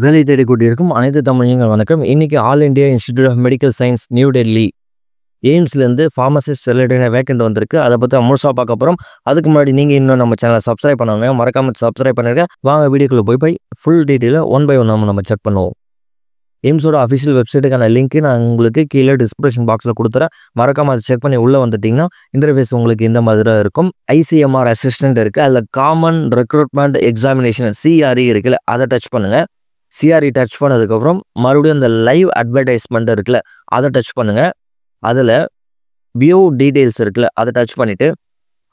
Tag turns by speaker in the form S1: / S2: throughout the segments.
S1: வேலை தேடிக் கொண்டிருக்கும் அனைத்து தமிழர்கள் வணக்கம். இன்னைக்கு all India institute of medical science new Delhi எய்ம்ஸ்லேருந்து ஃபார்மசிஸ்ட் ரிலேட்டடான வேக்கண்ட் வந்திருக்கு. அதை பற்றி முழுசாக பார்க்க போகிறோம். அதுக்கு முன்னாடி நீங்கள் இன்னும் நம்ம சேனலை சப்ஸ்கிரைப் பண்ணாங்க, மறக்காமல் சப்ஸ்கிரைப் பண்ணிருங்க. வாங்க வீடியோக்குள்ளே போய் ஃபுல் டீட்டெயிலாக ஒன் பை ஒன் நம்ம செக் பண்ணுவோம். எய்ம்ஸோட அஃபிஷியல் வெப்சைட்டுக்கான லிங்க்கு நான் உங்களுக்கு கீழே டிஸ்கிரிப்ஷன் பாக்ஸில் கொடுத்துறேன். மறக்காமல் அதை செக் பண்ணி உள்ளே வந்துட்டிங்கன்னா இன்டர்ஃபேஸ் உங்களுக்கு இந்த மாதிரி தான் இருக்கும். ஐசிஎம்ஆர் அசிஸ்டன்ட் இருக்குது, அதில் காமன் ரெக்ரூட்மெண்ட் எக்ஸாமினேஷன் சிஆர்இ இருக்குல்ல, அதை டச் பண்ணுங்கள். சிஆர்இ டச் பண்ணதுக்கப்புறம் மறுபடியும் இந்த லைவ் அட்வர்டைஸ்மெண்ட் இருக்குல்ல, அதை டச் பண்ணுங்கள். அதில் வியூ டீட்டெயில்ஸ் இருக்குல்ல, அதை டச் பண்ணிவிட்டு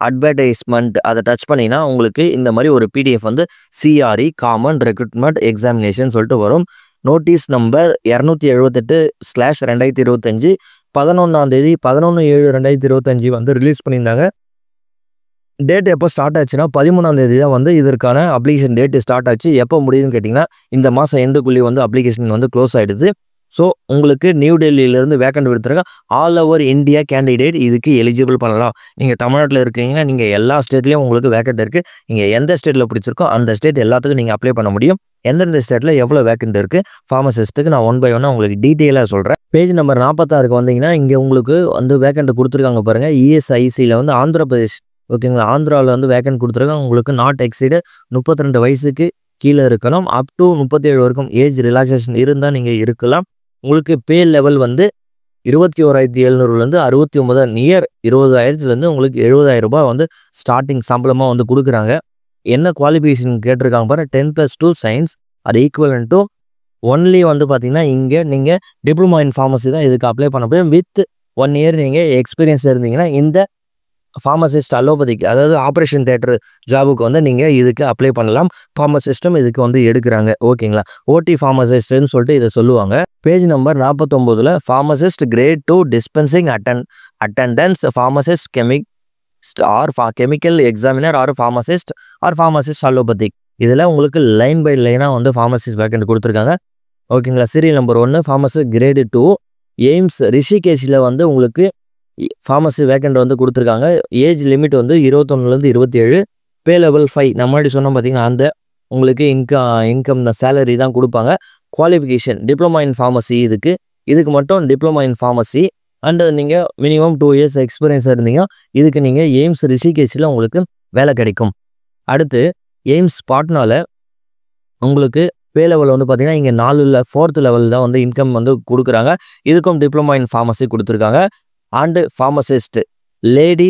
S1: அட்வர்டைஸ்மெண்ட் அதை டச் பண்ணிங்கன்னா உங்களுக்கு இந்த மாதிரி ஒரு பிடிஎஃப் வந்து சிஆர்இ காமன் ரெக்ரூட்மெண்ட் எக்ஸாமினேஷன் சொல்லிட்டு வரும். நோட்டீஸ் நம்பர் 270/2025 11 11/7/2025 வந்து ரிலீஸ் பண்ணியிருந்தாங்க. டேட் எப்போ ஸ்டார்ட் ஆச்சுன்னா 13 தான் வந்து இதற்கான அப்ளிகேஷன் டேட்டு ஸ்டார்ட் ஆச்சு. எப்போ முடியுதுன்னு கேட்டிங்கன்னா இந்த மாதம் எண்டுக்குள்ளே வந்து அப்ளிகேஷன் வந்து க்ளோஸ் ஆகிடுது. ஸோ உங்களுக்கு நியூ டெல்லியிலேருந்து வேக்கண்ட் விடுத்துருங்க. ஆல் ஓவர் இந்தியா கேண்டிடேட் இதுக்கு எலிஜிபிள் பண்ணலாம். நீங்கள் தமிழ்நாட்டில் இருக்கீங்கன்னா நீங்கள் எல்லா ஸ்டேட்லேயும் உங்களுக்கு வேக்கண்ட் இருக்குது. நீங்கள் எந்த ஸ்டேட்டில் பிடிச்சிருக்கோ அந்த ஸ்டேட் எல்லாத்துக்கும் நீங்கள் அப்ளை பண்ண முடியும். எந்தெந்த ஸ்டேட்டில் எவ்வளோ வேக்கண்ட் இருக்குது ஃபார்மசிஸ்ட்டுக்கு நான் ஒன் பை ஒன்னாக உங்களுக்கு டீட்டெயிலாக சொல்கிறேன். பேஜ் நம்பர் 46 வந்தீங்கன்னா இங்கே உங்களுக்கு வந்து வேக்கண்ட் கொடுத்துருக்காங்க பாருங்கள். இஎஸ்ஐசியில் வந்து ஆந்திரப்பிரதேஷ், ஓகேங்களா, ஆந்திராவில் வந்து வேக்கண்ட் கொடுத்துருக்காங்க. உங்களுக்கு நாட் எக்ஸீடு 32 வயசுக்கு கீழே இருக்கணும். அப் டு 37 வரைக்கும் ஏஜ் ரிலாக்ஸேஷன் இருந்தால் நீங்கள் இருக்கலாம். உங்களுக்கு பே லெவல் வந்து 21,700 69 நியர் 20,000 உங்களுக்கு 70,000 ரூபாய் வந்து ஸ்டார்டிங் சம்பளமாக வந்து கொடுக்குறாங்க. என்ன குவாலிஃபிகேஷன் கேட்டிருக்காங்க பாருங்கள், 10+2 சயின்ஸ் அது ஈக்குவலன் டு ஒன்லி வந்து பார்த்தீங்கன்னா இங்கே நீங்கள் டிப்ளமோ இன் ஃபார்மசி தான் இதுக்கு அப்ளை பண்ண முடியும். வித் 1 இயர் நீங்கள் எக்ஸ்பீரியன்ஸ் இருந்தீங்கன்னா இந்த ஃபார்மசிஸ்ட் அலோபதிக்கு, அதாவது ஆப்ரேஷன் தியேட்டர் ஜாபுக்கு வந்து நீங்கள் இதுக்கு அப்ளை பண்ணலாம். ஃபார்மசிஸ்ட்டும் இதுக்கு வந்து எடுக்கிறாங்க, ஓகேங்களா. ஓடி ஃபார்மசிஸ்ட்னு சொல்லிட்டு இதை சொல்லுவாங்க. Page number 49 pharmacist grade 2 dispensing attendants pharmacist chemical examiner or pharmacist allopathic. இதில் உங்களுக்கு லைன் பை லைனாக வந்து ஃபார்மசிஸ்ட் வேக்கண்ட் கொடுத்துருக்காங்க, ஓகேங்களா. Serial number 1 pharmacist grade 2 AIIMS ரிஷிகேஷில் வந்து உங்களுக்கு ஃபார்மசி வேக்கண்ட் வந்து கொடுத்துருக்காங்க. ஏஜ் லிமிட் வந்து 21 27. பே லெவல் 5 நம்ம முன்னாடி சொன்னோம் பார்த்தீங்கன்னா அந்த உங்களுக்கு இன்கம் சேலரி தான் கொடுப்பாங்க. குவாலிஃபிகேஷன் டிப்ளமா இன் ஃபார்மசி இதுக்கு மட்டும் டிப்ளமா இன் ஃபார்மசி அண்ட் நீங்கள் மினிமம் 2 இயர்ஸ் எக்ஸ்பீரியன்ஸ் இருந்தீங்க இதுக்கு நீங்கள் எய்ம்ஸ் ரிஷிகேஷில் உங்களுக்கு வேலை கிடைக்கும். அடுத்து எய்ம்ஸ் பாட்னாவில் உங்களுக்கு பே லெவல் வந்து பார்த்தீங்கன்னா இங்கே 4th லெவல் தான் வந்து இன்கம் வந்து கொடுக்குறாங்க. இதுக்கும் டிப்ளமா இன் ஃபார்மசி கொடுத்துருக்காங்க. And pharmacist lady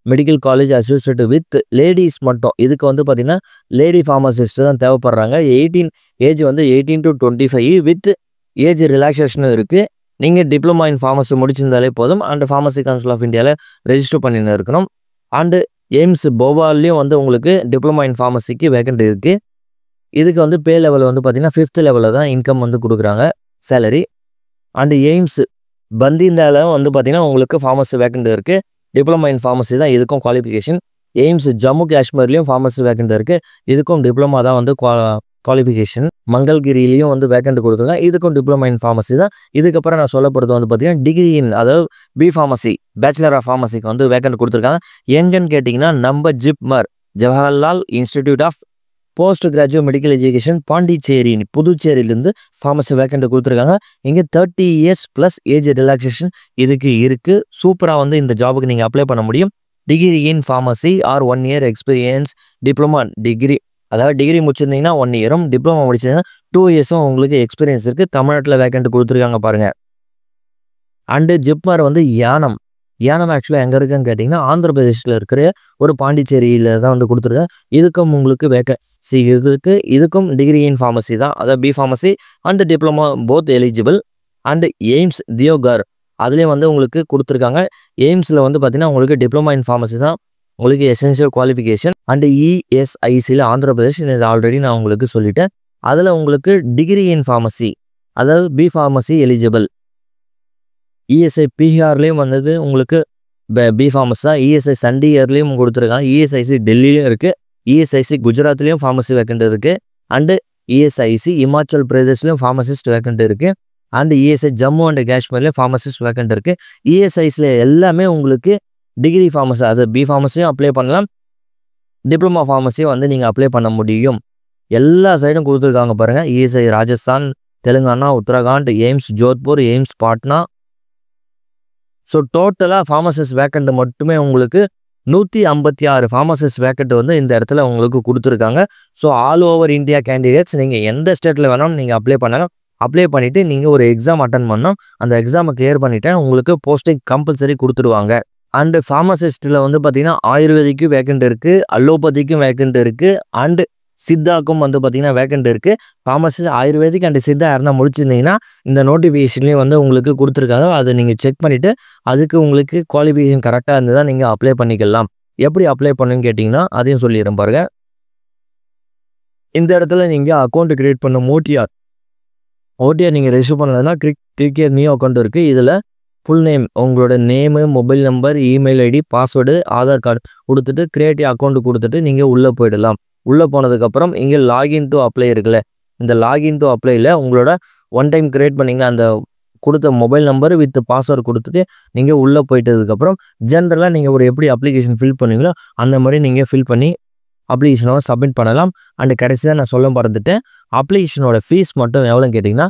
S1: medical college associate with ladies மட்டும் இதுக்கு வந்து பார்த்திங்கன்னா லேடி ஃபார்மசிஸ்ட் தான் தேவைப்படுறாங்க. ஏஜ் வந்து 18 to 25 வித் ஏஜ் ரிலாக்ஸேஷனும் இருக்குது. நீங்கள் டிப்ளமா இன் ஃபார்மசி முடிச்சிருந்தாலே போதும். அண்டு ஃபார்மசி கவுன்சில் ஆஃப் இந்தியாவில் ரெஜிஸ்டர் பண்ணின்னு இருக்கணும். அண்டு எய்ம்ஸ் போபால்லையும் வந்து உங்களுக்கு டிப்ளமா இன் ஃபார்மசிக்கு வேக்கண்ட் இருக்குது. இதுக்கு வந்து பே லெவல் வந்து பார்த்திங்கன்னா 5th லெவலில் தான் இன்கம் வந்து கொடுக்குறாங்க சேலரி. அண்டு எய்ம்ஸ் பந்திந்தால வந்து பார்த்தீங்கன்னா உங்களுக்கு ஃபார்மசி வேக்கண்ட் இருக்குது. டிப்ளமா இன் ஃபார்மசி தான் இதுக்கும் குவாலிஃபிகேஷன். எய்ம்ஸ் ஜம்மு காஷ்மீர்லேயும் ஃபார்மசி வேக்கண்ட் இருக்குது. இதுக்கும் டிப்ளமா தான் வந்து குவாலிஃபிகேஷன். மங்கள்கிரியிலையும் வந்து வேக்கண்ட் கொடுத்துருக்காங்க. இதுக்கும் டிப்ளமா இன் ஃபார்மசி தான். இதுக்கப்புறம் நான் சொல்லப்படுறது வந்து பார்த்தீங்கன்னா டிகிரி இன், அதாவது பி ஃபார்மசி, பேச்சுலர் ஆஃப் ஃபார்மசிக்கு வந்து வேக்கண்ட் கொடுத்துருக்காங்க. எங்கன்னு கேட்டிங்கன்னா நம்ம JIPMER Jawaharlal institute of post graduate medical education Pondicherry புதுச்சேரியிலேருந்து ஃபார்மசி வேக்கண்ட் கொடுத்துருக்காங்க. இங்கே 30 இயர்ஸ் ப்ளஸ் ஏஜ் ரிலாக்ஸேஷன் இதுக்கு இருக்குது. சூப்பராக வந்து இந்த ஜாபுக்கு நீங்கள் அப்ளை பண்ண முடியும். Degree in pharmacy R 1 year experience diploma degree, அதாவது டிகிரி முடிச்சிருந்தீங்கன்னா 1 இயரும், டிப்ளமா முடிச்சிருந்தீங்கன்னா 2 இயர்ஸும் உங்களுக்கு எக்ஸ்பீரியன்ஸ் இருக்குது. தமிழ்நாட்டில் வேக்கண்ட் கொடுத்துருக்காங்க பாருங்கள். அண்டு ஜிப்மர் வந்து யானம் ஆக்சுவலாக எங்கே இருக்குன்னு கேட்டிங்கன்னா ஆந்திர பிரதேஷில் இருக்கிற ஒரு பாண்டிச்சேரியில் தான் வந்து கொடுத்துருக்கேன். இதுக்கும் உங்களுக்கு வேக்கன்சி இருக்குது. இதுக்கும் டிகிரி இன் ஃபார்மசி தான், அதாவது B pharmacy and diploma both eligible. And AIIMS Deoghar அதுலேயும் வந்து உங்களுக்கு கொடுத்துருக்காங்க. எய்ம்ஸில் வந்து பார்த்திங்கன்னா உங்களுக்கு டிப்ளமா இன் ஃபார்மசி தான் உங்களுக்கு எசென்ஷியல் குவாலிஃபிகேஷன். அண்டு இஎஸ்ஐசியில் ஆந்திர பிரதேஷ் இது ஆல்ரெடி நான் உங்களுக்கு சொல்லிட்டேன். அதில் உங்களுக்கு டிகிரி இன் ஃபார்மசி, அதாவது பி ஃபார்மசி எலிஜிபிள். இஎஸ்ஐ பீகார்லேயும் வந்தது உங்களுக்கு பி ஃபார்மசி தான். இஎஸ்ஐ சண்டிகர்லேயும் கொடுத்துருக்காங்க. இஎஸ்ஐசி டெல்லியிலையும் இருக்குது. இஎஸ்ஐசி குஜராத்லேயும் ஃபார்மசி வேக்கண்ட் இருக்குது. அண்டு இஎஸ்ஐசி இமாச்சல் பிரதேஷ்லேயும் ஃபார்மசிஸ்ட் வேக்கண்ட் இருக்குது. அண்டு இஎஸ்ஐ ஜம்மு அண்ட் காஷ்மீர்லேயும் ஃபார்மசிஸ்ட் வேக்கண்ட் இருக்குது. இஎஸ்ஐசியில் எல்லாமே உங்களுக்கு டிகிரி ஃபார்மசி, அது பி ஃபார்மசியும் அப்ளை பண்ணலாம், டிப்ளமா ஃபார்மசியும் வந்து நீங்கள் அப்ளை பண்ண முடியும். எல்லா சைடும் கொடுத்துருக்காங்க பாருங்கள். ESI Rajasthan, Telangana, Uttarakhand, AIIMS Jodhpur, AIIMS Patna. So டோட்டலாக ஃபார்மசிஸ்ட் வேக்கண்ட் மட்டுமே உங்களுக்கு 156 ஃபார்மசிஸ்ட் வேக்கண்ட் வந்து இந்த இடத்துல உங்களுக்கு கொடுத்துருக்காங்க. So all over India candidates நீங்கள் எந்த ஸ்டேட்டில் வேணாலும் நீங்கள் அப்ளை பண்ணலாம். அப்ளை பண்ணிவிட்டு நீங்கள் ஒரு எக்ஸாம் அட்டன் பண்ணோம். அந்த எக்ஸாமை கிளியர் பண்ணிவிட்டு உங்களுக்கு போஸ்டிங் கம்பல்சரி கொடுத்துடுவாங்க. அண்டு ஃபார்மசிஸ்ட்டில் வந்து பார்த்திங்கன்னா ஆயுர்வேதிக்கும் வேக்கண்ட் இருக்குது, அலோபதிக்கும் வேக்கண்ட் இருக்குது, அண்டு சித்தாக்கும் வந்து பார்த்திங்கன்னா வேக்கண்ட் இருக்குது. ஃபார்மசிஸ்ட் ஆயுர்வேதிக் அண்டு சித்தா யாருன்னா முடிச்சிருந்தீங்கன்னா இந்த நோட்டிஃபிகேஷன்லேயும் வந்து உங்களுக்கு கொடுத்துருக்காங்க. அதை நீங்கள் செக் பண்ணிவிட்டு அதுக்கு உங்களுக்கு குவாலிஃபிகேஷன் கரெக்டாக இருந்ததுதான் நீங்கள் அப்ளை பண்ணிக்கலாம். எப்படி அப்ளை பண்ணுன்னு கேட்டிங்கன்னா அதையும் சொல்லிடுறேன் பாருங்கள். இந்த இடத்துல நீங்கள் அக்கௌண்ட் க்ரியேட் பண்ண ஓடிஆர் நீங்கள் ரெஜிஸ்டர் பண்ணலன்னா கிளிக் நியூ அக்கௌண்ட் இருக்குது. இதில் ஃபுல் நேம், உங்களோட name, mobile number, email ID, password, Aadhaar card கொடுத்துட்டு கிரியேட்டிவ் அக்கௌண்ட் கொடுத்துட்டு நீங்கள் உள்ளே போயிடலாம். உள்ளே போனதுக்கப்புறம் இங்கே லாகின் டு அப்ளை இருக்குல்ல, இந்த லாகின் டு அப்ளையில் உங்களோட ஒன் டைம் கிரியேட் பண்ணிங்க அந்த கொடுத்த மொபைல் நம்பர் வித் பாஸ்வேர்டு கொடுத்துட்டு நீங்கள் உள்ளே போயிட்டதுக்கப்புறம் ஜென்ரலாக நீங்கள் ஒரு எப்படி அப்ளிகேஷன் ஃபில் பண்ணுவீங்களோ அந்த மாதிரி நீங்கள் ஃபில் பண்ணி அப்ளிகேஷனை சப்மிட் பண்ணலாம். அண்டு கடைசியாக நான் சொல்ல மறந்துட்டேன், அப்ளிகேஷனோட ஃபீஸ் மட்டும் எவ்வளோன்னு கேட்டிங்கன்னா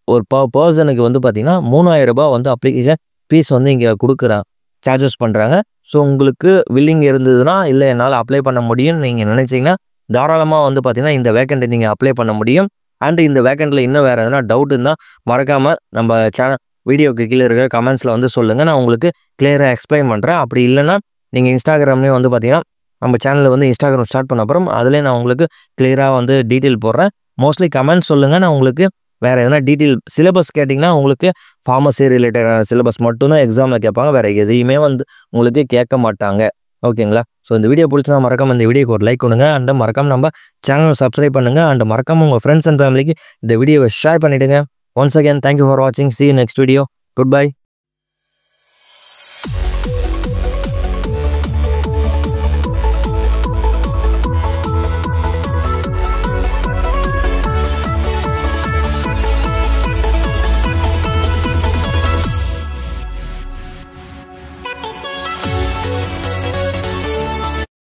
S1: ஒரு பர்சனுக்கு வந்து பார்த்திங்கன்னா 3000 ரூபாய் வந்து அப்ளிகேஷன் ஃபீஸ் வந்து இங்கே சார்ஜஸ் பண்ணுறாங்க. ஸோ உங்களுக்கு வில்லிங் இருந்ததுன்னா இல்லை என்னால் அப்ளை பண்ண முடியும்னு நீங்கள் நினச்சிங்கன்னா தாராளமாக வந்து பார்த்திங்கன்னா இந்த வேக்கண்ட்டை நீங்கள் அப்ளை பண்ண முடியும். அண்டு இந்த வேக்கண்ட்டில் இன்னும் வேறு எதனா டவுட் இருந்தால் மறக்காமல் நம்ம சேனல் வீடியோக்கு கீழே இருக்கிற கமெண்ட்ஸில் வந்து சொல்லுங்கள், நான் உங்களுக்கு கிளியராக எக்ஸ்பிளைன் பண்ணுறேன். அப்படி இல்லைன்னா நீங்கள் இன்ஸ்டாகிராம்லேயே வந்து பார்த்திங்கன்னா நம்ம சேனலில் வந்து இன்ஸ்டாகிராம் ஸ்டார்ட் பண்ண அப்புறம் அதிலே நான் உங்களுக்கு கிளியராக வந்து டீட்டெயில் போடுறேன். மோஸ்ட்லி கமெண்ட்ஸ் சொல்லுங்கள், நான் உங்களுக்கு வேறு எதனா டீட்டெயில் சிலபஸ் கேட்டிங்கன்னா உங்களுக்கு ஃபார்மசி ரிலேட்டடான சிலபஸ் மட்டும்தான் எக்ஸாமில் கேட்பாங்க, வேறு எதையுமே வந்து உங்களுக்கு கேட்க மாட்டாங்க. ஓகேங்களா? ஸோ இந்த வீடியோ பிடிச்சா மறக்காம இந்த வீடியோக்கு ஒரு லைக் கொடுங்க. அண்ட் மறக்காம நம்ம சேனலை சப்ஸ்கிரைப் பண்ணுங்கள். அண்ட் மறக்காம உங்கள் ஃப்ரெண்ட்ஸ் அண்ட் ஃபேமிலிக்கு இந்த வீடியோவை ஷேர் பண்ணிவிடுங்க. ஒன்ஸ் அகேன் தேங்க்யூ ஃபார் வாட்சிங். see you next video. Goodbye.